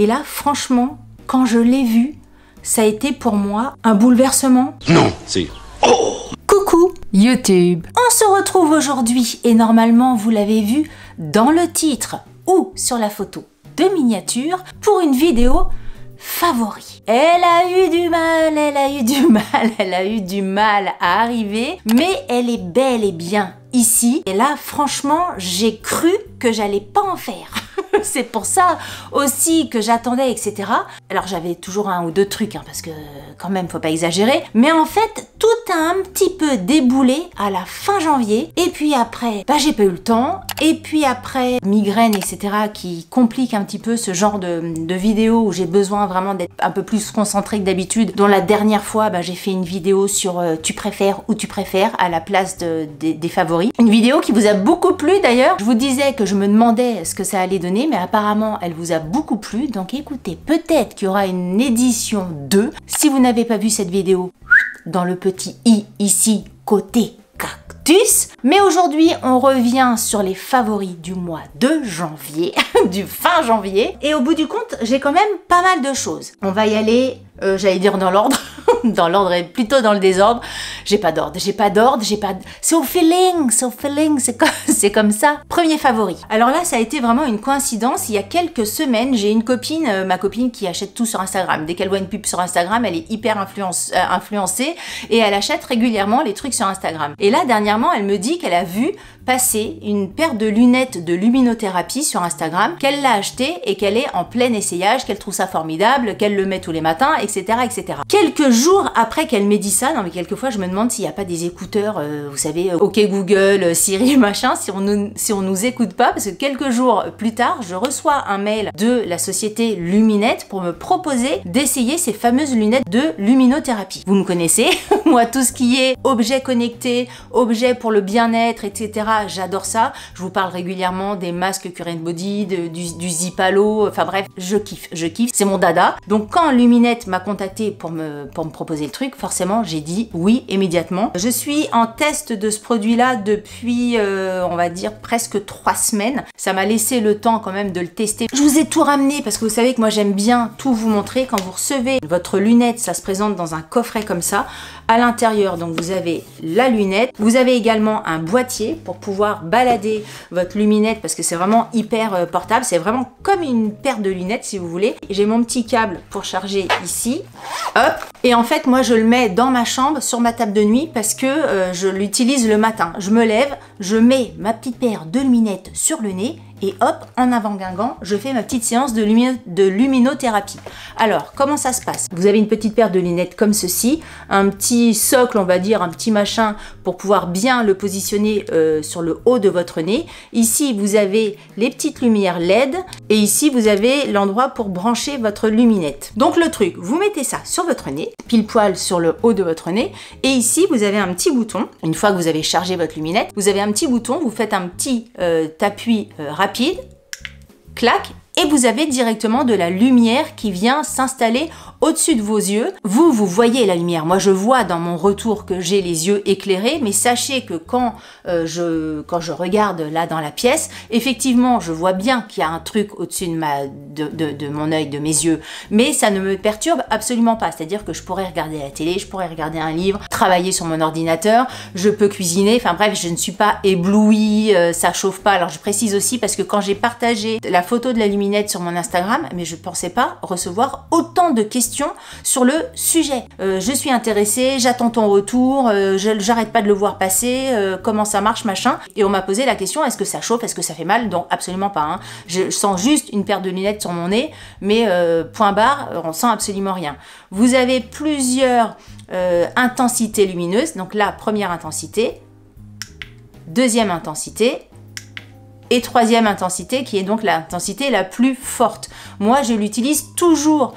Et là, franchement, quand je l'ai vu, ça a été pour moi un bouleversement. Non, c'est... Oh! Coucou YouTube. On se retrouve aujourd'hui et normalement vous l'avez vu dans le titre ou sur la photo de miniature pour une vidéo favori. Elle a eu du mal, elle a eu du mal à arriver, mais elle est bel et bien ici. Et là, franchement, j'ai cru que j'allais pas en faire. C'est pour ça aussi que j'attendais, etc. Alors j'avais toujours un ou deux trucs, hein, parce que quand même, faut pas exagérer. Mais en fait, tout a un petit peu déboulé à la fin janvier. Et puis après, bah, j'ai pas eu le temps. Et puis après, migraine, etc. qui complique un petit peu ce genre de vidéo où j'ai besoin vraiment d'être un peu plus concentrée que d'habitude. Dont la dernière fois, bah, j'ai fait une vidéo sur tu préfères ou tu préfères à la place des favoris. Une vidéo qui vous a beaucoup plu d'ailleurs. Je vous disais que je me demandais ce que ça allait donner, mais apparemment elle vous a beaucoup plu. Donc écoutez, peut-être qu'il y aura une édition 2. Si vous n'avez pas vu cette vidéo, dans le petit i ici, côté cactus. Mais aujourd'hui, on revient sur les favoris du mois de janvier, du fin janvier. Et au bout du compte, j'ai quand même pas mal de choses. On va y aller, j'allais dire dans l'ordre, dans l'ordre et plutôt dans le désordre. J'ai pas d'ordre, c'est au feeling, c'est comme ça. Premier favori. Alors là, ça a été vraiment une coïncidence. Il y a quelques semaines, j'ai une copine, ma copine qui achète tout sur Instagram. Dès qu'elle voit une pub sur Instagram, elle est hyper influencée et elle achète régulièrement les trucs sur Instagram. Et là, dernièrement, elle me dit qu'elle a vu passer une paire de lunettes de luminothérapie sur Instagram, qu'elle l'a acheté et qu'elle est en plein essayage, qu'elle trouve ça formidable, qu'elle le met tous les matins, etc., etc. Quelques jours après qu'elle m'ait dit ça, non mais quelquefois je me demande s'il n'y a pas des écouteurs, vous savez, OK Google, Siri, machin, si on nous écoute pas, parce que quelques jours plus tard, je reçois un mail de la société Luminette pour me proposer d'essayer ces fameuses lunettes de luminothérapie. Vous me connaissez, moi tout ce qui est objet connecté, objet pour le bien-être, etc., j'adore ça. Je vous parle régulièrement des masques Current Body, du Zipalo, enfin bref, je kiffe, c'est mon dada. Donc quand Luminette m'a contacté pour me proposer le truc, forcément j'ai dit oui immédiatement. Je suis en test de ce produit-là depuis, on va dire, presque 3 semaines. Ça m'a laissé le temps quand même de le tester. Je vous ai tout ramené parce que vous savez que moi j'aime bien tout vous montrer. Quand vous recevez votre lunette, ça se présente dans un coffret comme ça. À l'intérieur, donc vous avez la lunette. Vous avez également un boîtier pour pouvoir balader votre luminette parce que c'est vraiment hyper portable. C'est vraiment comme une paire de lunettes si vous voulez. J'ai mon petit câble pour charger ici. Hop. Et en fait, moi, je le mets dans ma chambre, sur ma table de nuit parce que je l'utilise le matin. Je me lève, je mets ma petite paire de lunettes sur le nez et hop, en avant Guingamp, je fais ma petite séance de luminothérapie. Alors, comment ça se passe? Vous avez une petite paire de lunettes comme ceci, un petit socle, on va dire, un petit machin pour pouvoir bien le positionner sur le haut de votre nez. Ici, vous avez les petites lumières LED et ici, vous avez l'endroit pour brancher votre luminette. Donc, le truc, vous mettez ça sur votre nez, pile poil sur le haut de votre nez et ici, vous avez un petit bouton. Une fois que vous avez chargé votre luminette, vous avez un petit bouton, vous faites un petit appui rapide, clac, et vous avez directement de la lumière qui vient s'installer au-dessus de vos yeux. Vous voyez la lumière. Moi, je vois dans mon retour que j'ai les yeux éclairés, mais sachez que quand je regarde là dans la pièce, effectivement, je vois bien qu'il y a un truc au-dessus de mon œil, de mes yeux, mais ça ne me perturbe absolument pas. C'est-à-dire que je pourrais regarder la télé, je pourrais regarder un livre, travailler sur mon ordinateur, je peux cuisiner, enfin bref, je ne suis pas éblouie, ça chauffe pas. Alors, je précise aussi parce que quand j'ai partagé la photo de la lumière sur mon Instagram, mais je pensais pas recevoir autant de questions sur le sujet. Je suis intéressée, j'attends ton retour, j'arrête pas de le voir passer, comment ça marche, machin. Et on m'a posé la question, est-ce que ça chauffe, est-ce que ça fait mal? Donc absolument pas. Hein. Je sens juste une paire de lunettes sur mon nez, mais point barre, on sent absolument rien. Vous avez plusieurs intensités lumineuses. Donc là, première intensité, deuxième intensité, et troisième intensité qui est donc l'intensité la plus forte. Moi, je l'utilise toujours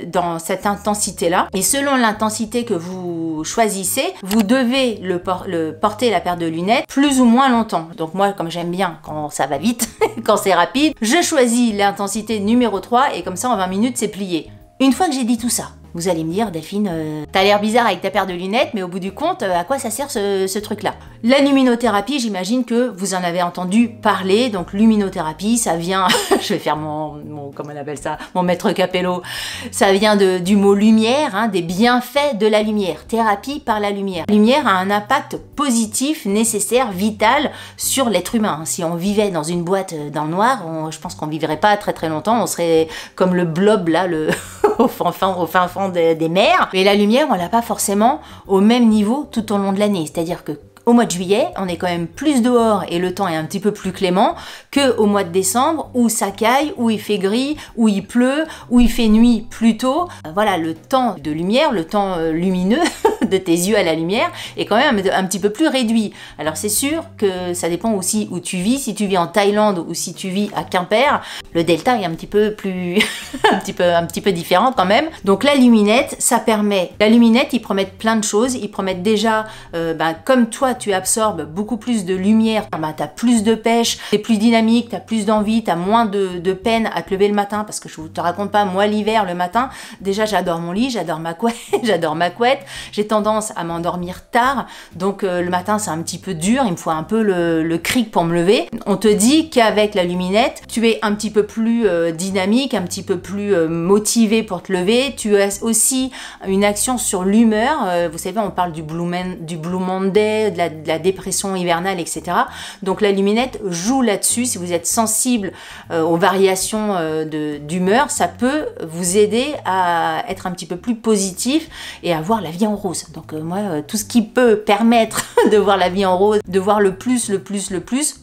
dans cette intensité-là. Et selon l'intensité que vous choisissez, vous devez porter la paire de lunettes plus ou moins longtemps. Donc moi, comme j'aime bien quand ça va vite, quand c'est rapide, je choisis l'intensité numéro 3 et comme ça, en 20 minutes, c'est plié. Une fois que j'ai dit tout ça, vous allez me dire, Delphine, t'as l'air bizarre avec ta paire de lunettes, mais au bout du compte, à quoi ça sert ce truc-là? La luminothérapie, j'imagine que vous en avez entendu parler. Donc luminothérapie, ça vient, je vais faire mon comment on appelle ça, mon maître Capello, ça vient du mot lumière, hein, des bienfaits de la lumière, thérapie par la lumière. La lumière a un impact positif, nécessaire, vital sur l'être humain. Si on vivait dans une boîte dans le noir, je pense qu'on vivrait pas très très longtemps, on serait comme le blob là, au fin fond des mers. Et la lumière, on l'a pas forcément au même niveau tout au long de l'année, c'est-à-dire que au mois de juillet, on est quand même plus dehors et le temps est un petit peu plus clément qu'au mois de décembre où ça caille, où il fait gris, où il pleut, où il fait nuit plus tôt. Voilà, le temps de lumière, le temps lumineux de tes yeux à la lumière est quand même un petit peu plus réduit. Alors c'est sûr que ça dépend aussi où tu vis. Si tu vis en Thaïlande ou si tu vis à Quimper, le delta est un petit peu plus un petit peu différent quand même. Donc la luminette, ça permet. La luminette, ils promettent plein de choses. Ils promettent déjà, comme toi, tu absorbes beaucoup plus de lumière, tu as plus de pêche, tu es plus dynamique, tu as plus d'envie, tu as moins de peine à te lever le matin, parce que je te raconte pas, moi l'hiver, le matin, déjà j'adore mon lit, j'adore ma couette, j'ai tendance à m'endormir tard, donc le matin c'est un petit peu dur, il me faut un peu le cric pour me lever. On te dit qu'avec la luminette, tu es un petit peu plus dynamique, un petit peu plus motivé pour te lever, tu as aussi une action sur l'humeur, vous savez on parle du Blue Monday, de la dépression hivernale, etc. Donc la luminette joue là-dessus. Si vous êtes sensible aux variations d'humeur, ça peut vous aider à être un petit peu plus positif et à voir la vie en rose. Donc moi, tout ce qui peut permettre de voir la vie en rose, de voir le plus,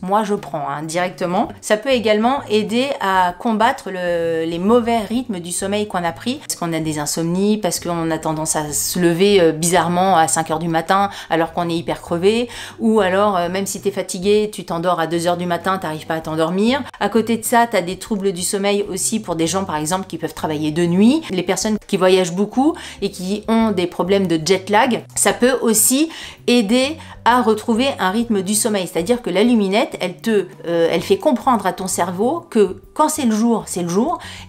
moi je prends directement. Ça peut également aider à combattre les mauvais rythmes du sommeil qu'on a pris, parce qu'on a des insomnies, parce qu'on a tendance à se lever bizarrement à 5 h du matin alors qu'on est hyper crevé, ou alors même si tu es fatigué, tu t'endors à 2 h du matin, tu n'arrives pas à t'endormir. À côté de ça, tu as des troubles du sommeil aussi pour des gens par exemple qui peuvent travailler de nuit, les personnes qui voyagent beaucoup et qui ont des problèmes de jet lag, ça peut aussi aider à retrouver un rythme du sommeil, c'est-à-dire que la luminette, elle fait comprendre à ton cerveau que quand c'est le jour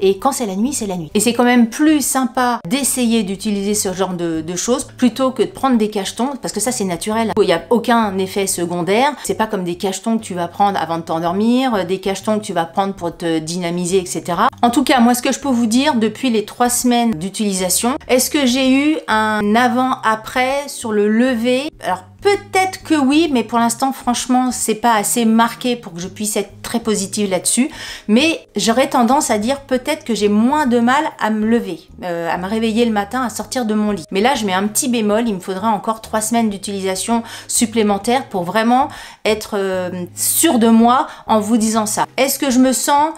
et quand c'est la nuit, c'est la nuit. Et c'est quand même plus sympa d'essayer d'utiliser ce genre de choses plutôt que de prendre des cachetons, parce que ça c'est naturel. Il n'y a aucun effet secondaire. C'est pas comme des cachetons que tu vas prendre avant de t'endormir, des cachetons que tu vas prendre pour te dynamiser, etc. En tout cas, moi ce que je peux vous dire depuis les 3 semaines d'utilisation, est-ce que j'ai eu un avant-après sur le lever? Alors peut-être que oui, mais pour l'instant, franchement, c'est pas assez marqué pour que je puisse être très positive là-dessus. Mais j'aurais tendance à dire peut-être que j'ai moins de mal à me lever, à me réveiller le matin, à sortir de mon lit. Mais là, je mets un petit bémol, il me faudra encore 3 semaines d'utilisation supplémentaire pour vraiment être sûre de moi en vous disant ça. Est-ce que je me sens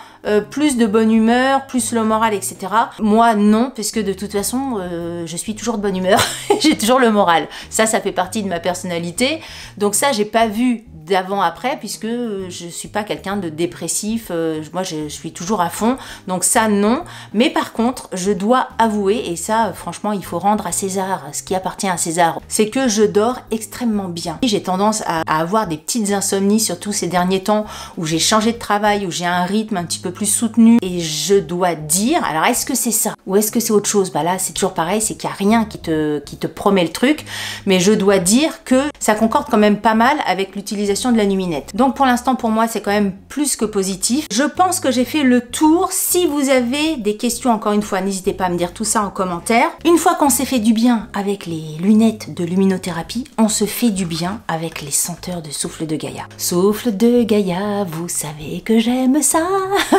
plus de bonne humeur, plus le moral, etc. Moi, non, puisque de toute façon, je suis toujours de bonne humeur, j'ai toujours le moral. Ça fait partie de ma personnalité. Donc ça, j'ai pas vu d'avant-après, puisque je suis pas quelqu'un de dépressif. Moi, je suis toujours à fond. Donc ça, non. Mais par contre, je dois avouer, et ça, franchement, il faut rendre à César ce qui appartient à César, c'est que je dors extrêmement bien. J'ai tendance à avoir des petites insomnies, surtout ces derniers temps, où j'ai changé de travail, où j'ai un rythme un petit peu plus soutenu, et je dois dire, alors est-ce que c'est ça ou est-ce que c'est autre chose? Bah là c'est toujours pareil, c'est qu'il n'y a rien qui te promet le truc, mais je dois dire que ça concorde quand même pas mal avec l'utilisation de la luminette. Donc pour l'instant pour moi c'est quand même plus que positif. Je pense que j'ai fait le tour. Si vous avez des questions, encore une fois, n'hésitez pas à me dire tout ça en commentaire. Une fois qu'on s'est fait du bien avec les lunettes de luminothérapie, on se fait du bien avec les senteurs de Souffle de Gaïa. Souffle de Gaïa, vous savez que j'aime ça.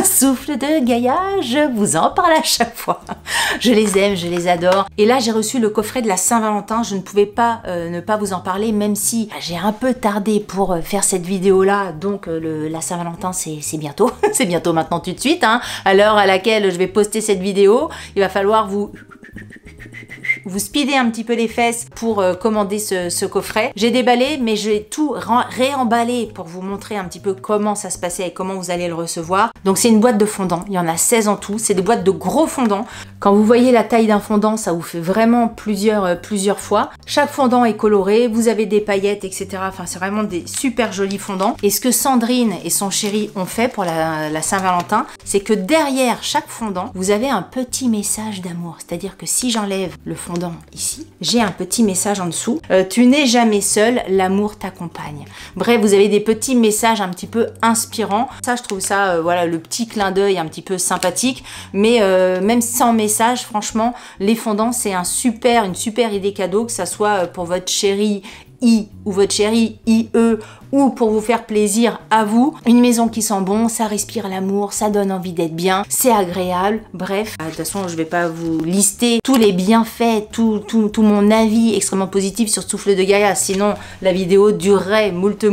Souffle de Gaïa, je vous en parle à chaque fois. Je les aime, je les adore. Et là, j'ai reçu le coffret de la Saint-Valentin. Je ne pouvais pas ne pas vous en parler, même si j'ai un peu tardé pour faire cette vidéo-là. Donc, la Saint-Valentin, c'est bientôt. C'est bientôt maintenant tout de suite. Hein. À l'heure à laquelle je vais poster cette vidéo, il va falloir vous speeder un petit peu les fesses pour commander ce coffret. J'ai déballé, mais j'ai tout réemballé pour vous montrer un petit peu comment ça se passait et comment vous allez le recevoir. Donc c'est une boîte de fondant, il y en a 16 en tout, c'est des boîtes de gros fondants. Quand vous voyez la taille d'un fondant, ça vous fait vraiment plusieurs fois. Chaque fondant est coloré, vous avez des paillettes, etc. Enfin, c'est vraiment des super jolis fondants. Et ce que Sandrine et son chéri ont fait pour la Saint-Valentin, c'est que derrière chaque fondant, vous avez un petit message d'amour. C'est-à-dire que si j'enlève le fondant fondant ici, j'ai un petit message en dessous. Tu n'es jamais seul, l'amour t'accompagne. Bref, vous avez des petits messages un petit peu inspirants. Ça, je trouve ça, voilà, le petit clin d'œil un petit peu sympathique. Mais même sans message, franchement, les fondants, c'est une super idée cadeau, que ça soit pour votre chéri ou votre chéri IE, ou pour vous faire plaisir à vous. Une maison qui sent bon, ça respire l'amour, ça donne envie d'être bien, c'est agréable. Bref, de toute façon, je vais pas vous lister tous les bienfaits, tout mon avis extrêmement positif sur Souffle de Gaïa, sinon la vidéo durerait moult.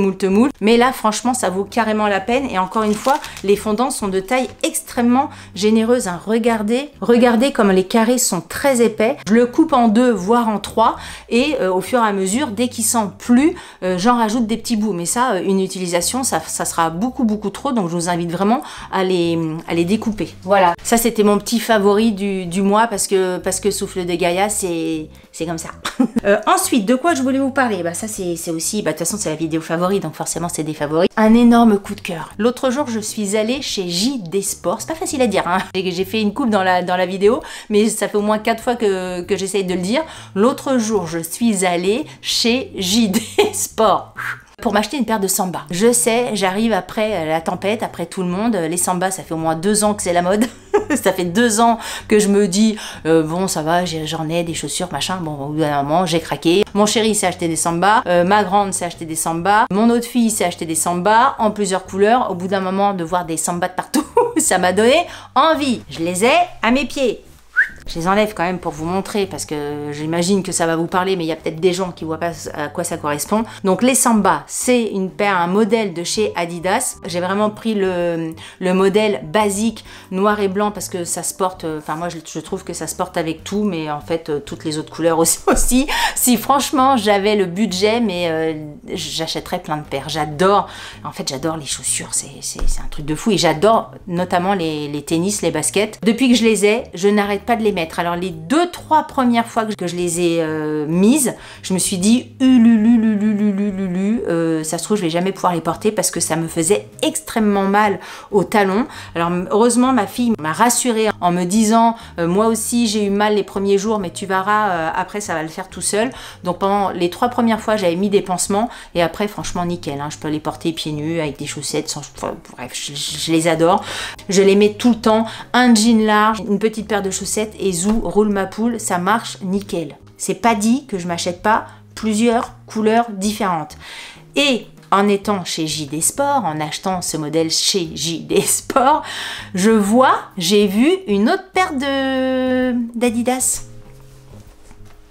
Mais là, franchement, ça vaut carrément la peine. Et encore une fois, les fondants sont de taille extrêmement généreuse, hein. Regardez comme les carrés sont très épais. Je le coupe en 2, voire en 3, et au fur et à mesure, dès qu'ils sentent plus, j'en rajoute des petits bouts. Mais ça, une utilisation, ça sera beaucoup trop, donc je vous invite vraiment à les découper. Voilà, ça c'était mon petit favori du mois, parce que Souffle de Gaïa, c'est comme ça. Ensuite, de quoi je voulais vous parler? Bah ça c'est aussi, de toute façon c'est la vidéo favori, donc forcément c'est des favoris. Un énorme coup de cœur. L'autre jour, je suis allée chez JD Sport. C'est pas facile à dire, hein. J'ai fait une coupe dans la vidéo, mais ça fait au moins 4 fois que j'essaye de le dire. L'autre jour, je suis allée chez JD Sport pour m'acheter une paire de Samba. Je sais, j'arrive après la tempête, après tout le monde. Les Samba, ça fait au moins 2 ans que c'est la mode. Ça fait 2 ans que je me dis, bon, ça va, j'en ai des chaussures, machin. Bon, au bout d'un moment, j'ai craqué. Mon chéri s'est acheté des Samba. Ma grande s'est acheté des Samba. Mon autre fille s'est acheté des Samba en plusieurs couleurs. Au bout d'un moment, de voir des Samba de partout, ça m'a donné envie. Je les ai à mes pieds. Je les enlève quand même pour vous montrer, parce que j'imagine que ça va vous parler, mais il y a peut-être des gens qui voient pas à quoi ça correspond. Donc les Samba, c'est un modèle de chez Adidas. J'ai vraiment pris le modèle basique noir et blanc, parce que ça se porte, enfin moi je trouve que ça se porte avec tout, mais en fait toutes les autres couleurs aussi. Si franchement j'avais le budget, mais j'achèterais plein de paires. J'adore, en fait j'adore les chaussures, c'est un truc de fou, et j'adore notamment les tennis, les baskets. Depuis que je les ai, je n'arrête pas de les mettre. Alors les 2-3 premières fois que je les ai mises, je me suis dit ça se trouve je vais jamais pouvoir les porter, parce que ça me faisait extrêmement mal au talon. Alors heureusement ma fille m'a rassurée en me disant moi aussi j'ai eu mal les premiers jours, mais tu verras après ça va le faire tout seul. Donc pendant les 3 premières fois j'avais mis des pansements, et après franchement nickel, hein, je peux les porter pieds nus avec des chaussettes sans... bref, je les adore. Je les mets tout le temps, un jean large, une petite paire de chaussettes, et zou, roule ma poule, ça marche nickel. C'est pas dit que je m'achète pas plusieurs couleurs différentes. Et en étant chez JD Sport, en achetant ce modèle chez JD Sport, j'ai vu une autre paire d'Adidas.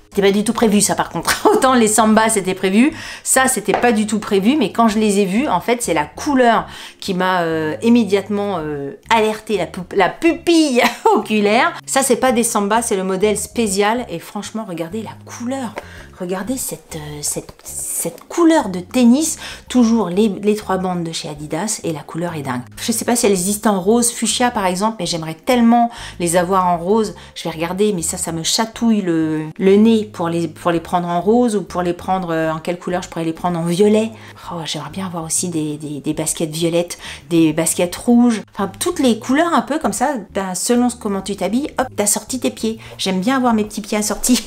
C'était pas du tout prévu ça par contre. Autant les Samba c'était prévu, ça c'était pas du tout prévu, mais quand je les ai vus, en fait c'est la couleur qui m'a immédiatement alerté la pupille oculaire. Ça c'est pas des Samba, c'est le modèle spécial, et franchement regardez la couleur. Regardez cette couleur de tennis, toujours les 3 bandes de chez Adidas, et la couleur est dingue. Je sais pas si elles existent en rose fuchsia par exemple, mais j'aimerais tellement les avoir en rose. Je vais regarder, mais ça me chatouille le nez pour les prendre en rose, ou pour les prendre en quelle couleur je pourrais les prendre en violet. Oh, j'aimerais bien avoir aussi des baskets violettes, des baskets rouges, enfin toutes les couleurs un peu comme ça, selon comment tu t'habilles, hop, t'as sorti tes pieds. J'aime bien avoir mes petits pieds assortis.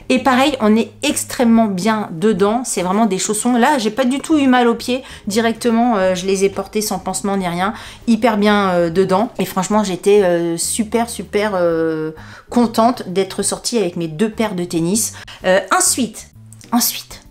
Et pareil, on est extrêmement bien dedans, c'est vraiment des chaussons. Là, j'ai pas du tout eu mal aux pieds, directement, je les ai portés sans pansement ni rien, hyper bien dedans. Et franchement, j'étais super contente d'être sortie avec mes 2 paires de tennis. Ensuite,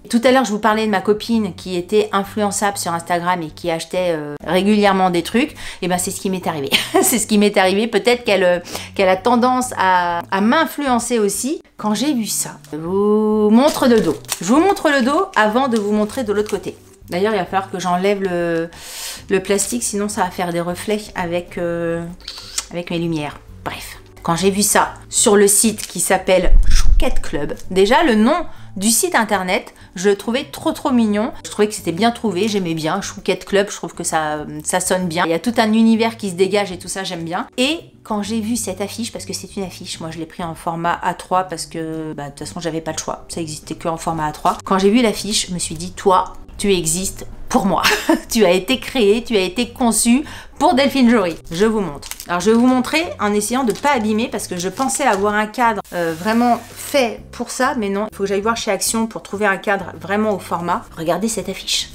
tout à l'heure, je vous parlais de ma copine qui était influençable sur Instagram et qui achetait régulièrement des trucs. Et ben, c'est ce qui m'est arrivé. C'est ce qui m'est arrivé. Peut-être qu'elle a tendance à m'influencer aussi. Quand j'ai vu ça, je vous montre le dos. Je vous montre le dos avant de vous montrer de l'autre côté. D'ailleurs, il va falloir que j'enlève le plastique, sinon ça va faire des reflets avec mes lumières. Bref. Quand j'ai vu ça sur le site qui s'appelle Chouquette Club, déjà le nom du site internet, je le trouvais trop mignon. Je trouvais que c'était bien trouvé, j'aimais bien. Chouquette Club, je trouve que ça sonne bien. Il y a tout un univers qui se dégage et tout ça, j'aime bien. Et quand j'ai vu cette affiche, parce que c'est une affiche, moi je l'ai pris en format A3 parce que de toute façon j'avais pas le choix, ça existait que en format A3. Quand j'ai vu l'affiche, je me suis dit, toi, tu existes pour moi. Tu as été créé, tu as été conçu pour Delphine Jory. Je vous montre. Alors je vais vous montrer en essayant de ne pas abîmer parce que je pensais avoir un cadre vraiment fait pour ça, mais non. Il faut que j'aille voir chez Action pour trouver un cadre vraiment au format. Regardez cette affiche.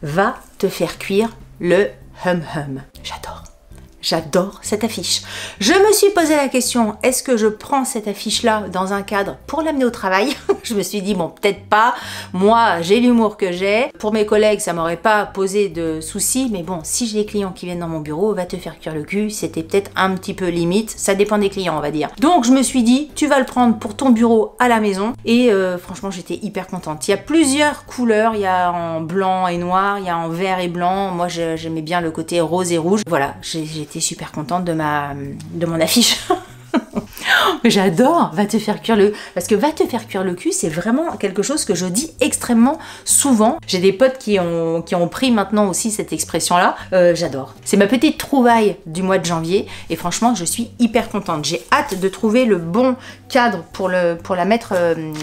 Va te faire cuire le hum hum. J'adore. J'adore cette affiche. Je me suis posé la question, est-ce que je prends cette affiche-là dans un cadre pour l'amener au travail? Je me suis dit, bon, peut-être pas. Moi, j'ai l'humour que j'ai. Pour mes collègues, ça m'aurait pas posé de soucis. Mais bon, si j'ai des clients qui viennent dans mon bureau, va te faire cuire le cul. C'était peut-être un petit peu limite. Ça dépend des clients, on va dire. Donc, je me suis dit, tu vas le prendre pour ton bureau à la maison. Et franchement, j'étais hyper contente. Il y a plusieurs couleurs. Il y a en blanc et noir. Il y a en vert et blanc. Moi, j'aimais bien le côté rose et rouge. Voilà, j'étais super contente de mon affiche. J'adore va te faire cuire le... Parce que va te faire cuire le cul, c'est vraiment quelque chose que je dis extrêmement souvent. J'ai des potes qui ont pris maintenant aussi cette expression-là. J'adore. C'est ma petite trouvaille du mois de janvier et franchement, je suis hyper contente. J'ai hâte de trouver le bon cadre pour la mettre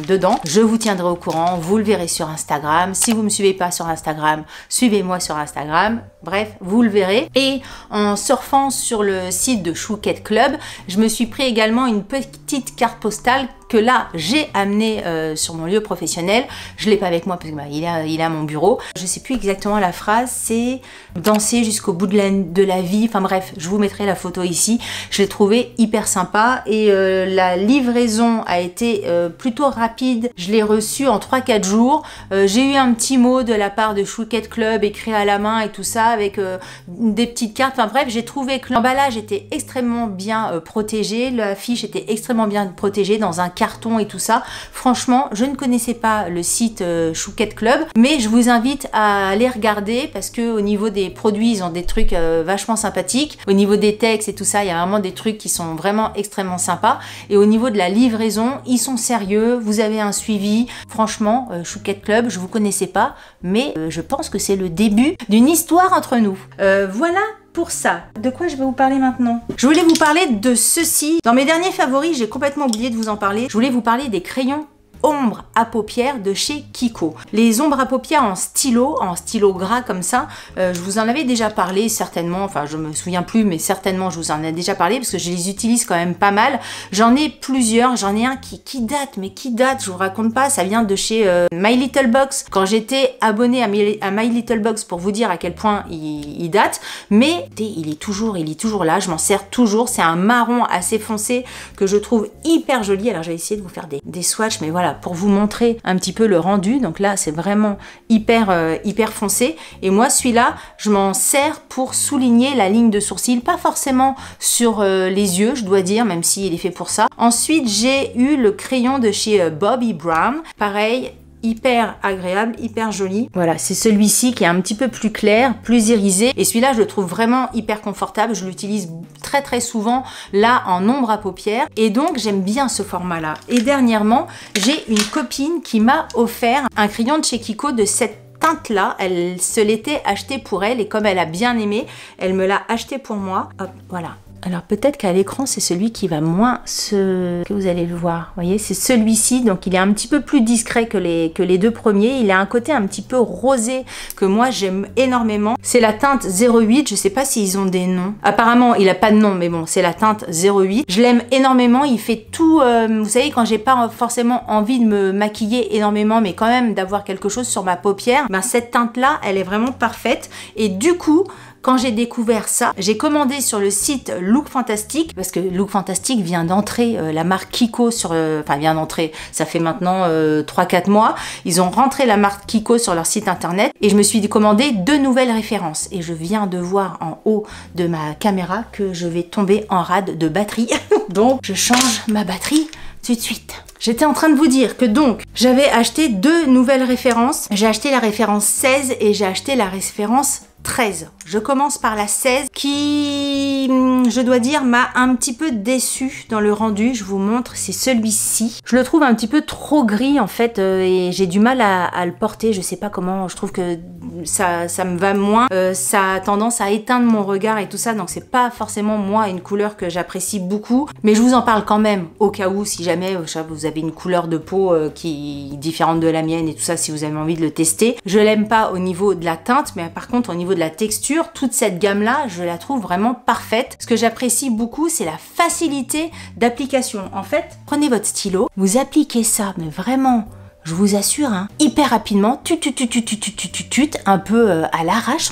dedans. Je vous tiendrai au courant. Vous le verrez sur Instagram. Si vous ne me suivez pas sur Instagram, suivez-moi sur Instagram. Bref, vous le verrez. Et en surfant sur le site de Chouquette Club, je me suis pris également une petite carte postale que là j'ai amené sur mon lieu professionnel. Je l'ai pas avec moi parce que bah, il est à mon bureau. Je sais plus exactement la phrase, c'est danser jusqu'au bout de la vie. Enfin bref, je vous mettrai la photo ici. Je l'ai trouvé hyper sympa et la livraison a été plutôt rapide. Je l'ai reçu en 3-4 jours. J'ai eu un petit mot de la part de Chouquette Club écrit à la main et tout ça avec des petites cartes. Enfin bref, j'ai trouvé que l'emballage était extrêmement bien protégé. La fiche était extrêmement bien protégée dans un carton et tout ça. Franchement, je ne connaissais pas le site Chouquette Club, mais je vous invite à aller regarder parce que au niveau des produits, ils ont des trucs vachement sympathiques. Au niveau des textes et tout ça, il y a vraiment des trucs qui sont vraiment extrêmement sympas. Et au niveau de la livraison, ils sont sérieux. Vous avez un suivi. Franchement, Chouquette Club, je vous connaissais pas, mais je pense que c'est le début d'une histoire entre nous. Voilà pour ça. De quoi je vais vous parler maintenant? Je voulais vous parler de ceci. Dans mes derniers favoris, j'ai complètement oublié de vous en parler. Je voulais vous parler des crayons ombres à paupières de chez Kiko. Les ombres à paupières en stylo gras comme ça, je vous en avais déjà parlé certainement, enfin je me souviens plus mais certainement je vous en ai déjà parlé parce que je les utilise quand même pas mal. J'en ai plusieurs, j'en ai un qui date, mais qui date, je vous raconte pas, ça vient de chez My Little Box. Quand j'étais abonnée à My Little Box pour vous dire à quel point il date, mais il est toujours là, je m'en sers toujours, c'est un marron assez foncé que je trouve hyper joli. Alors j'ai essayé de vous faire des swatchs, mais voilà, pour vous montrer un petit peu le rendu. Donc là c'est vraiment hyper foncé et moi celui-là je m'en sers pour souligner la ligne de sourcil, pas forcément sur les yeux je dois dire, même s'il est fait pour ça. Ensuite j'ai eu le crayon de chez Bobbi Brown, pareil, hyper agréable, hyper joli. Voilà, c'est celui-ci qui est un petit peu plus clair, plus irisé. Et celui-là, je le trouve vraiment hyper confortable. Je l'utilise très souvent là en ombre à paupières. Et donc, j'aime bien ce format-là. Et dernièrement, j'ai une copine qui m'a offert un crayon de chez Kiko de cette teinte-là. Elle se l'était acheté pour elle et comme elle a bien aimé, elle me l'a acheté pour moi. Hop, voilà. Alors peut-être qu'à l'écran c'est celui qui va moins que vous allez le voir, vous voyez, c'est celui-ci, donc il est un petit peu plus discret que les deux premiers, il a un côté un petit peu rosé que moi j'aime énormément. C'est la teinte 08, je sais pas s'ils ont des noms, apparemment il a pas de nom mais bon c'est la teinte 08, je l'aime énormément, il fait tout, vous savez quand j'ai pas forcément envie de me maquiller énormément mais quand même d'avoir quelque chose sur ma paupière, ben cette teinte là elle est vraiment parfaite et du coup quand j'ai découvert ça, j'ai commandé sur le site Look Fantastic, parce que Look Fantastic vient d'entrer, la marque Kiko sur... enfin, vient d'entrer, ça fait maintenant 3-4 mois. Ils ont rentré la marque Kiko sur leur site internet et je me suis commandé 2 nouvelles références. Et je viens de voir en haut de ma caméra que je vais tomber en rade de batterie. Donc, je change ma batterie tout de suite. J'étais en train de vous dire que donc, j'avais acheté 2 nouvelles références. J'ai acheté la référence 16 et j'ai acheté la référence 13. Je commence par la 16 qui, je dois dire, m'a un petit peu déçue dans le rendu. Je vous montre, c'est celui-ci. Je le trouve un petit peu trop gris en fait et j'ai du mal à le porter. Je sais pas comment, je trouve que ça me va moins, ça a tendance à éteindre mon regard et tout ça, donc c'est pas forcément moi une couleur que j'apprécie beaucoup, mais je vous en parle quand même au cas où, si jamais vous avez une couleur de peau qui est différente de la mienne et tout ça, si vous avez envie de le tester. Je l'aime pas au niveau de la teinte, mais par contre au niveau de la texture, toute cette gamme là, je la trouve vraiment parfaite. Ce que j'apprécie beaucoup, c'est la facilité d'application. En fait, prenez votre stylo, vous appliquez ça, mais vraiment, je vous assure, hein, hyper rapidement, un peu à l'arrache,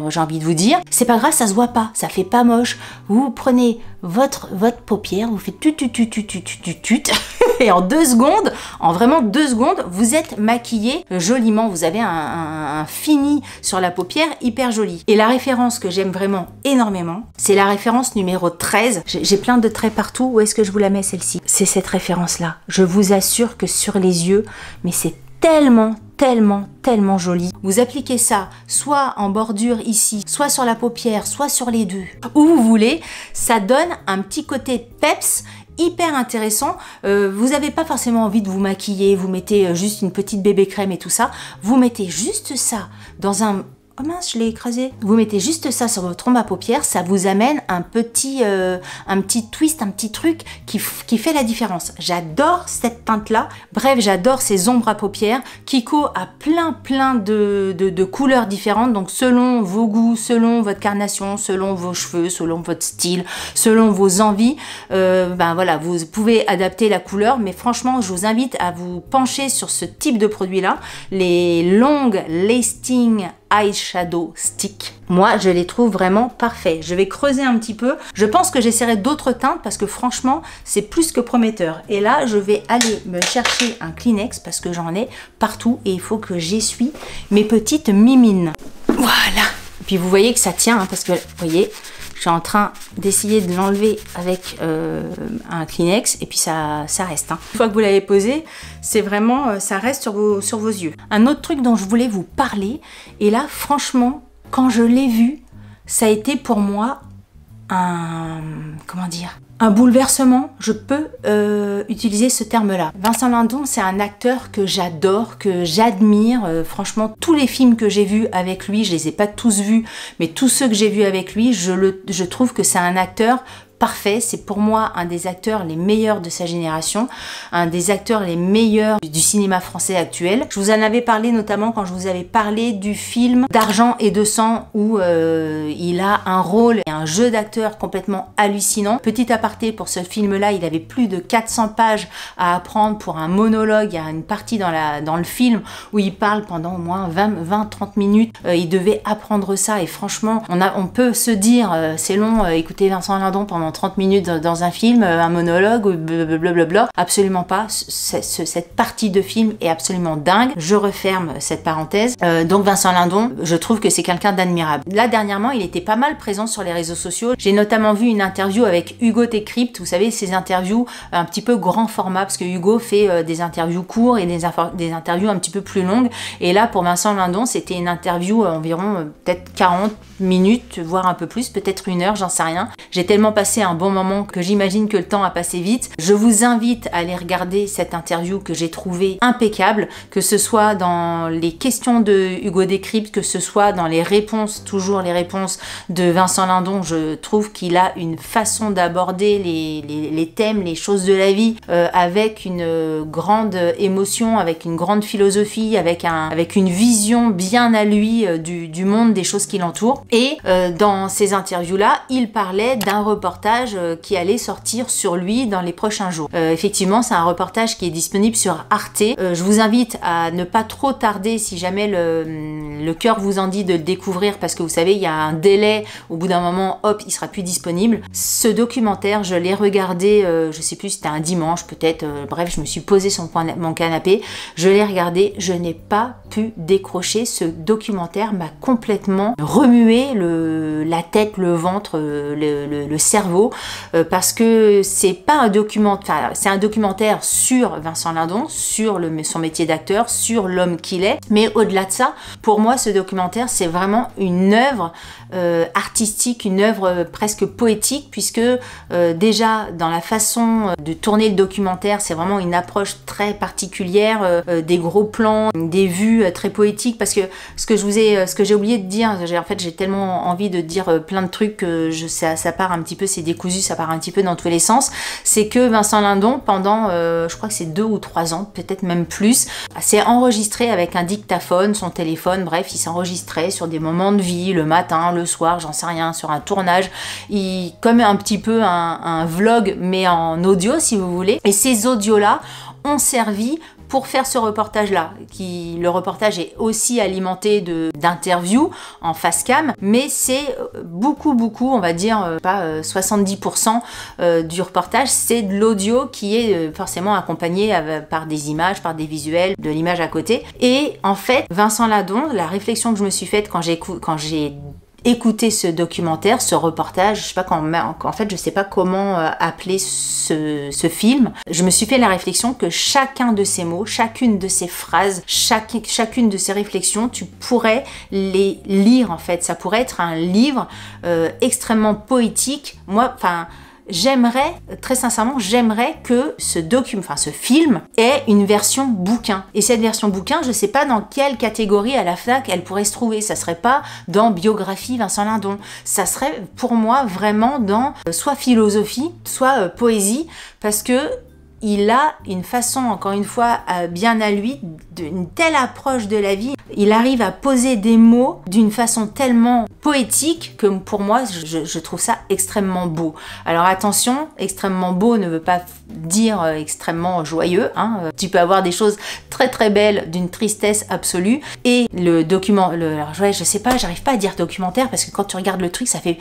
j'ai envie de vous dire. C'est pas grave, ça se voit pas, ça fait pas moche. Vous prenez votre paupière, vous faites et en 2 secondes, en vraiment 2 secondes, vous êtes maquillé joliment. Vous avez un fini sur la paupière hyper joli. Et la référence que j'aime vraiment énormément, c'est la référence numéro 13. J'ai plein de traits partout. Où est-ce que je vous la mets, celle-ci? C'est cette référence-là. Je vous assure que sur les yeux, mais c'est tellement joli. Vous appliquez ça soit en bordure ici, soit sur la paupière, soit sur les deux, où vous voulez. Ça donne un petit côté peps hyper intéressant. Vous n'avez pas forcément envie de vous maquiller, vous mettez juste une petite bébé crème et tout ça. Vous mettez juste ça dans un... Oh mince, je l'ai écrasé. Vous mettez juste ça sur votre ombre à paupières, ça vous amène un petit twist, un petit truc qui fait la différence. J'adore cette teinte-là. Bref, j'adore ces ombres à paupières. Kiko a plein de couleurs différentes, donc selon vos goûts, selon votre carnation, selon vos cheveux, selon votre style, selon vos envies, ben voilà, vous pouvez adapter la couleur, mais franchement, je vous invite à vous pencher sur ce type de produit-là, les longues lasting eyeshadow stick. Moi, je les trouve vraiment parfaits. Je vais creuser un petit peu. Je pense que j'essaierai d'autres teintes parce que franchement, c'est plus que prometteur. Et là, je vais aller me chercher un Kleenex parce que j'en ai partout et il faut que j'essuie mes petites mimines. Voilà. Et puis vous voyez que ça tient, hein, parce que, vous voyez, je suis en train d'essayer de l'enlever avec un Kleenex et puis ça reste. Hein. Une fois que vous l'avez posé, c'est vraiment, ça reste sur vos yeux. Un autre truc dont je voulais vous parler, et là, franchement, quand je l'ai vu, ça a été pour moi comment dire, un bouleversement, je peux utiliser ce terme-là. Vincent Lindon, c'est un acteur que j'adore, que j'admire. Franchement, tous les films que j'ai vus avec lui, je les ai pas tous vus, mais tous ceux que j'ai vus avec lui, je trouve que c'est un acteur parfait. C'est pour moi un des acteurs les meilleurs de sa génération, un des acteurs les meilleurs du cinéma français actuel. Je vous en avais parlé notamment quand je vous avais parlé du film d'Argent et de sang où il a un rôle et un jeu d'acteur complètement hallucinant. Petit aparté, pour ce film-là, il avait plus de 400 pages à apprendre pour un monologue. Il y a une partie dans le film où il parle pendant au moins 20-30 minutes. Il devait apprendre ça et franchement, on peut se dire c'est long, écouter Vincent Lindon pendant 30 minutes dans un film, un monologue, blablabla. Absolument pas. Cette partie de film est absolument dingue. Je referme cette parenthèse. Donc Vincent Lindon, je trouve que c'est quelqu'un d'admirable. Là, dernièrement, il était pas mal présent sur les réseaux sociaux. J'ai notamment vu une interview avec Hugo Décrypte. Vous savez, ces interviews un petit peu grand format, parce que Hugo fait des interviews courtes et des interviews un petit peu plus longues. Et là, pour Vincent Lindon, c'était une interview environ peut-être 40 minutes, voire un peu plus, peut-être 1 heure, j'en sais rien. J'ai tellement passé un bon moment que j'imagine que le temps a passé vite. Je vous invite à aller regarder cette interview que j'ai trouvée impeccable, que ce soit dans les questions de Hugo Décrypte, que ce soit dans les réponses, toujours les réponses de Vincent Lindon. Je trouve qu'il a une façon d'aborder les thèmes, les choses de la vie avec une grande émotion, avec une grande philosophie, avec une vision bien à lui du monde, des choses qui l'entourent. Et dans ces interviews-là, il parlait d'un reportage qui allait sortir sur lui dans les prochains jours. Effectivement, c'est un reportage qui est disponible sur Arte. Je vous invite à ne pas trop tarder si jamais le cœur vous en dit de le découvrir, parce que vous savez, il y a un délai. Au bout d'un moment, hop, il sera plus disponible. Ce documentaire, je l'ai regardé, je sais plus, c'était un dimanche peut-être. Bref, je me suis posée sur mon canapé. Je l'ai regardé, je n'ai pas pu décrocher. Ce documentaire m'a complètement remué la tête, le ventre, le cerveau. cerveau, parce que c'est pas un documentaire, c'est un documentaire sur Vincent Lindon, sur son métier d'acteur, sur l'homme qu'il est, mais au-delà de ça, pour moi ce documentaire c'est vraiment une œuvre artistique, une œuvre presque poétique, puisque déjà dans la façon de tourner le documentaire, c'est vraiment une approche très particulière, des gros plans, des vues très poétiques, parce que ce que j'ai oublié de dire, en fait j'ai tellement envie de dire plein de trucs que ça part un petit peu, c'est décousu, ça part un petit peu dans tous les sens, c'est que Vincent Lindon, pendant je crois que c'est 2 ou 3 ans, peut-être même plus, s'est enregistré avec un dictaphone, son téléphone, bref, il s'enregistrait sur des moments de vie, le matin, le soir, j'en sais rien, sur un tournage, comme un petit peu un vlog, mais en audio si vous voulez, et ces audios-là ont servi pour faire ce reportage-là. Le reportage est aussi alimenté d'interviews en face cam, mais c'est beaucoup, on va dire, pas 70% du reportage, c'est de l'audio qui est forcément accompagné par des images, par des visuels, de l'image à côté. Et en fait, Vincent Lindon, la réflexion que je me suis faite quand j'ai écouter ce documentaire, ce reportage, je sais pas en fait je sais pas comment appeler ce film. Je me suis fait la réflexion que chacun de ces mots, chacune de ces phrases, chacune de ces réflexions, tu pourrais les lire en fait. Ça pourrait être un livre extrêmement poétique. Moi, enfin, j'aimerais, très sincèrement, j'aimerais que ce film ait une version bouquin. Et cette version bouquin, je sais pas dans quelle catégorie à la FNAC elle pourrait se trouver. Ça serait pas dans biographie Vincent Lindon. Ça serait pour moi vraiment dans soit philosophie, soit poésie, parce que il a une façon, encore une fois, bien à lui, d'une telle approche de la vie. Il arrive à poser des mots d'une façon tellement poétique que pour moi, je trouve ça extrêmement beau. Alors attention, extrêmement beau ne veut pas dire extrêmement joyeux. Hein. Tu peux avoir des choses très très belles d'une tristesse absolue. Et le document, je sais pas, j'arrive pas à dire documentaire parce que quand tu regardes le truc, ça fait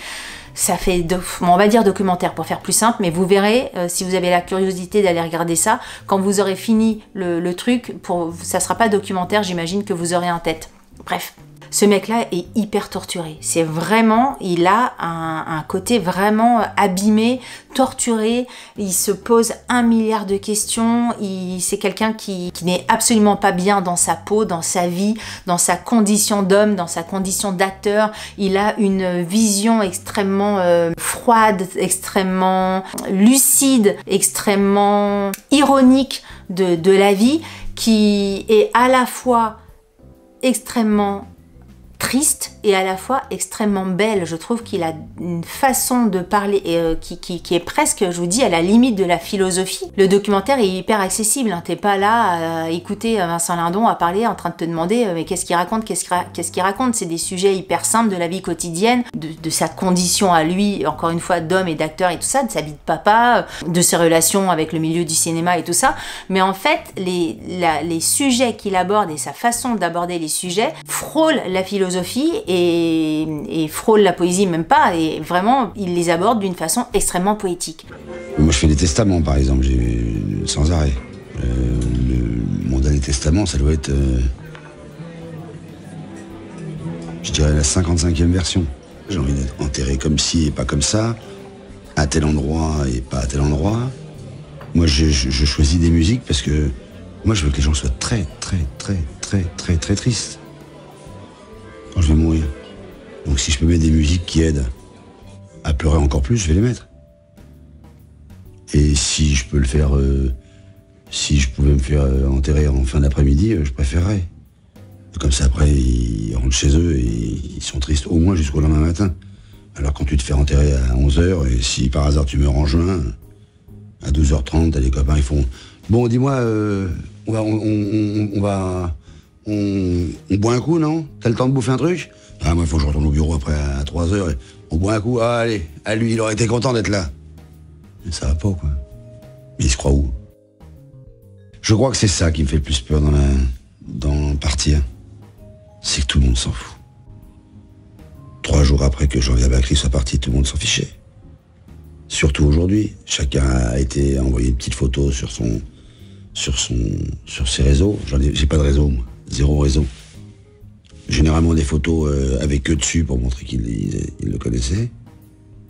on va dire documentaire pour faire plus simple, mais vous verrez, si vous avez la curiosité d'aller regarder ça, quand vous aurez fini le truc, ça sera pas documentaire, j'imagine que vous aurez en tête. Bref. Ce mec-là est hyper torturé. C'est vraiment, il a un côté vraiment abîmé, torturé. Il se pose 1 milliard de questions. C'est quelqu'un qui n'est absolument pas bien dans sa peau, dans sa vie, dans sa condition d'homme, dans sa condition d'acteur. Il a une vision extrêmement froide, extrêmement lucide, extrêmement ironique de la vie, qui est à la fois extrêmement triste et à la fois extrêmement belle. Je trouve qu'il a une façon de parler qui est presque, je vous dis, à la limite de la philosophie. Le documentaire est hyper accessible, hein. T'es pas là à écouter Vincent Lindon à parler en train de te demander mais qu'est-ce qu'il raconte, qu'est-ce qu'il raconte. C'est des sujets hyper simples de la vie quotidienne, de sa condition à lui, encore une fois, d'homme et d'acteur et tout ça, de sa vie de papa, de ses relations avec le milieu du cinéma et tout ça. Mais en fait, les sujets qu'il aborde et sa façon d'aborder les sujets frôlent la philosophie et frôle la poésie, même pas, et vraiment il les aborde d'une façon extrêmement poétique. Moi je fais des testaments par exemple, sans arrêt. Mon dernier testament ça doit être, je dirais la 55e version. J'ai envie d'être enterré comme ci et pas comme ça, à tel endroit et pas à tel endroit. Moi je choisis des musiques parce que moi je veux que les gens soient très tristes quand je vais mourir. Donc si je peux mettre des musiques qui aident à pleurer encore plus, je vais les mettre. Et si je peux le faire, si je pouvais me faire enterrer en fin d'après-midi, je préférerais. Comme ça après, ils rentrent chez eux et ils sont tristes au moins jusqu'au lendemain matin. Alors quand tu te fais enterrer à 11h, et si par hasard tu meurs en juin, à 12h30, t'as les copains, ils font « Bon, dis-moi, on boit un coup, non? T'as le temps de bouffer un truc? Ah, moi, il faut que je retourne au bureau après à 3h. On boit un coup, ah, allez, à lui, il aurait été content d'être là. » Mais ça va pas, quoi. Mais il se croit où? Je crois que c'est ça qui me fait le plus peur dans partir. C'est que tout le monde s'en fout. 3 jours après que Jean-Pierre Bacri soit parti, tout le monde s'en fichait. Surtout aujourd'hui. Chacun a été envoyé une petite photo sur ses réseaux. J'ai pas de réseau, moi. 0 réseau. Généralement des photos avec eux dessus pour montrer qu'ils le connaissaient.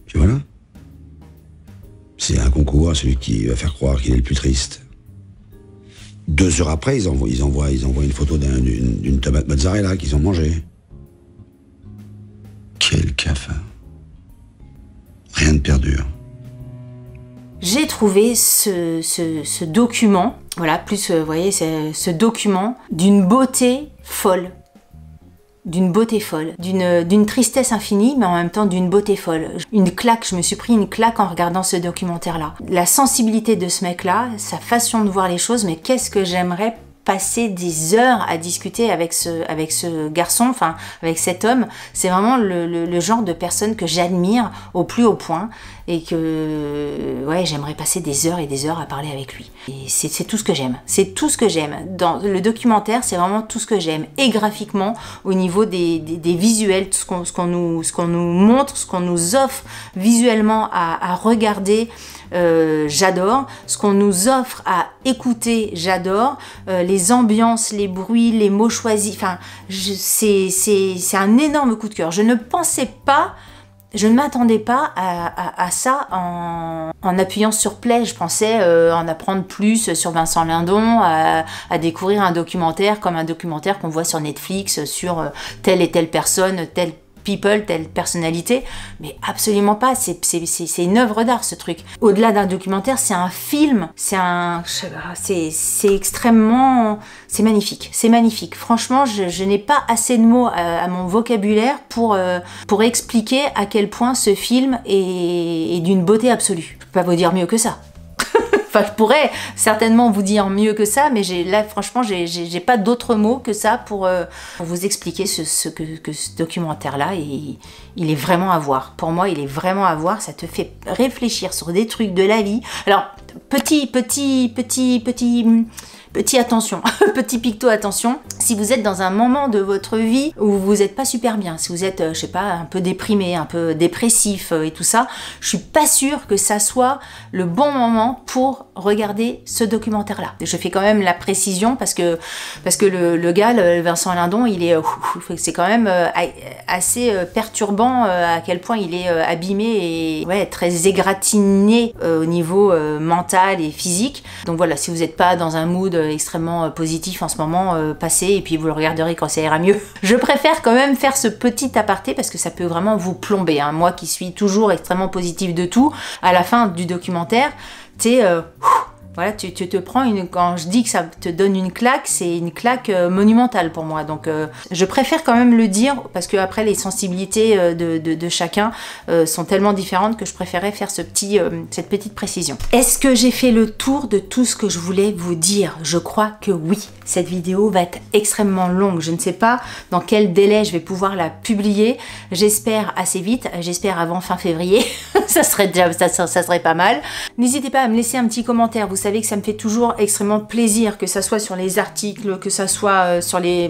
Puis voilà. C'est un concours, celui qui va faire croire qu'il est le plus triste. 2 heures après, ils envoient une photo d'une tomate mozzarella qu'ils ont mangée. Quel cafard. Rien de perdu. J'ai trouvé ce document, voilà, plus, vous voyez, ce document d'une beauté folle. D'une beauté folle, d'une tristesse infinie, mais en même temps d'une beauté folle. Une claque, je me suis pris une claque en regardant ce documentaire-là. La sensibilité de ce mec-là, sa façon de voir les choses, mais qu'est-ce que j'aimerais passer des heures à discuter avec ce garçon, enfin avec cet homme. C'est vraiment le genre de personne que j'admire au plus haut point et que ouais, j'aimerais passer des heures et des heures à parler avec lui. Et c'est tout ce que j'aime. C'est tout ce que j'aime. Dans le documentaire, c'est vraiment tout ce que j'aime. Et graphiquement, au niveau des visuels, ce qu'on nous montre, ce qu'on nous offre visuellement à regarder, j'adore. Ce qu'on nous offre à écouter, j'adore. Les ambiances, les bruits, les mots choisis, enfin, c'est un énorme coup de cœur. Je ne m'attendais pas à ça en appuyant sur play. Je pensais en apprendre plus sur Vincent Lindon, à découvrir un documentaire comme un documentaire qu'on voit sur Netflix sur telle et telle personne, telle people, telle personnalité, mais absolument pas. C'est une œuvre d'art, ce truc. Au-delà d'un documentaire, c'est un film, c'est extrêmement, c'est magnifique, c'est magnifique. Franchement, je n'ai pas assez de mots à mon vocabulaire pour expliquer à quel point ce film est d'une beauté absolue. Je peux pas vous dire mieux que ça. Enfin, je pourrais certainement vous dire mieux que ça, mais là, franchement, j'ai pas d'autres mots que ça pour vous expliquer que ce documentaire-là, il est vraiment à voir. Pour moi, il est vraiment à voir. Ça te fait réfléchir sur des trucs de la vie. Alors, petit attention, petit picto attention, si vous êtes dans un moment de votre vie où vous n'êtes pas super bien, si vous êtes, je sais pas, un peu déprimé, un peu dépressif et tout ça, je suis pas sûre que ça soit le bon moment pour regarder ce documentaire-là. Je fais quand même la précision parce que le gars, Vincent Lindon, c'est quand même assez perturbant à quel point il est abîmé et ouais, très égratigné au niveau mental et physique. Donc voilà, si vous n'êtes pas dans un mood extrêmement positif en ce moment, passez et puis vous le regarderez quand ça ira mieux. Je préfère quand même faire ce petit aparté parce que ça peut vraiment vous plomber, hein. Moi qui suis toujours extrêmement positive de tout, à la fin du documentaire, tu sais, voilà, tu te prends quand je dis que ça te donne une claque, c'est une claque monumentale pour moi. Donc je préfère quand même le dire parce que après les sensibilités de chacun sont tellement différentes que je préférais faire cette petite précision. Est-ce que j'ai fait le tour de tout ce que je voulais vous dire? Je crois que oui. Cette vidéo va être extrêmement longue. Je ne sais pas dans quel délai je vais pouvoir la publier. J'espère assez vite. J'espère avant fin février. ça serait pas mal. N'hésitez pas à me laisser un petit commentaire. Vous savez que ça me fait toujours extrêmement plaisir, que ça soit sur les articles, que ça soit sur les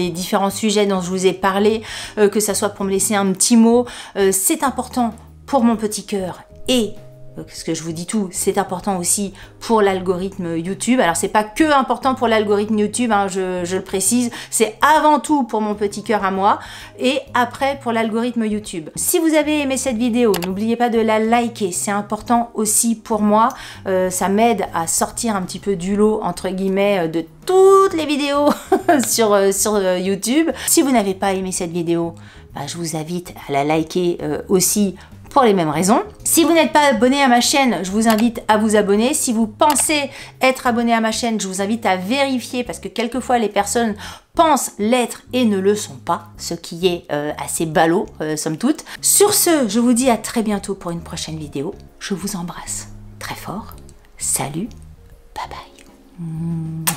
différents sujets dont je vous ai parlé, que ça soit pour me laisser un petit mot. C'est important pour mon petit cœur et parce que je vous dis tout, c'est important aussi pour l'algorithme YouTube. Alors c'est pas que important pour l'algorithme YouTube, hein, je le précise, c'est avant tout pour mon petit cœur à moi et après pour l'algorithme YouTube. Si vous avez aimé cette vidéo, n'oubliez pas de la liker, c'est important aussi pour moi, ça m'aide à sortir un petit peu du lot entre guillemets de toutes les vidéos sur YouTube. Si vous n'avez pas aimé cette vidéo, bah, je vous invite à la liker aussi pour les mêmes raisons. Si vous n'êtes pas abonné à ma chaîne, je vous invite à vous abonner. Si vous pensez être abonné à ma chaîne, je vous invite à vérifier parce que quelquefois les personnes pensent l'être et ne le sont pas, ce qui est assez ballot, somme toute. Sur ce, je vous dis à très bientôt pour une prochaine vidéo. Je vous embrasse très fort. Salut, bye bye.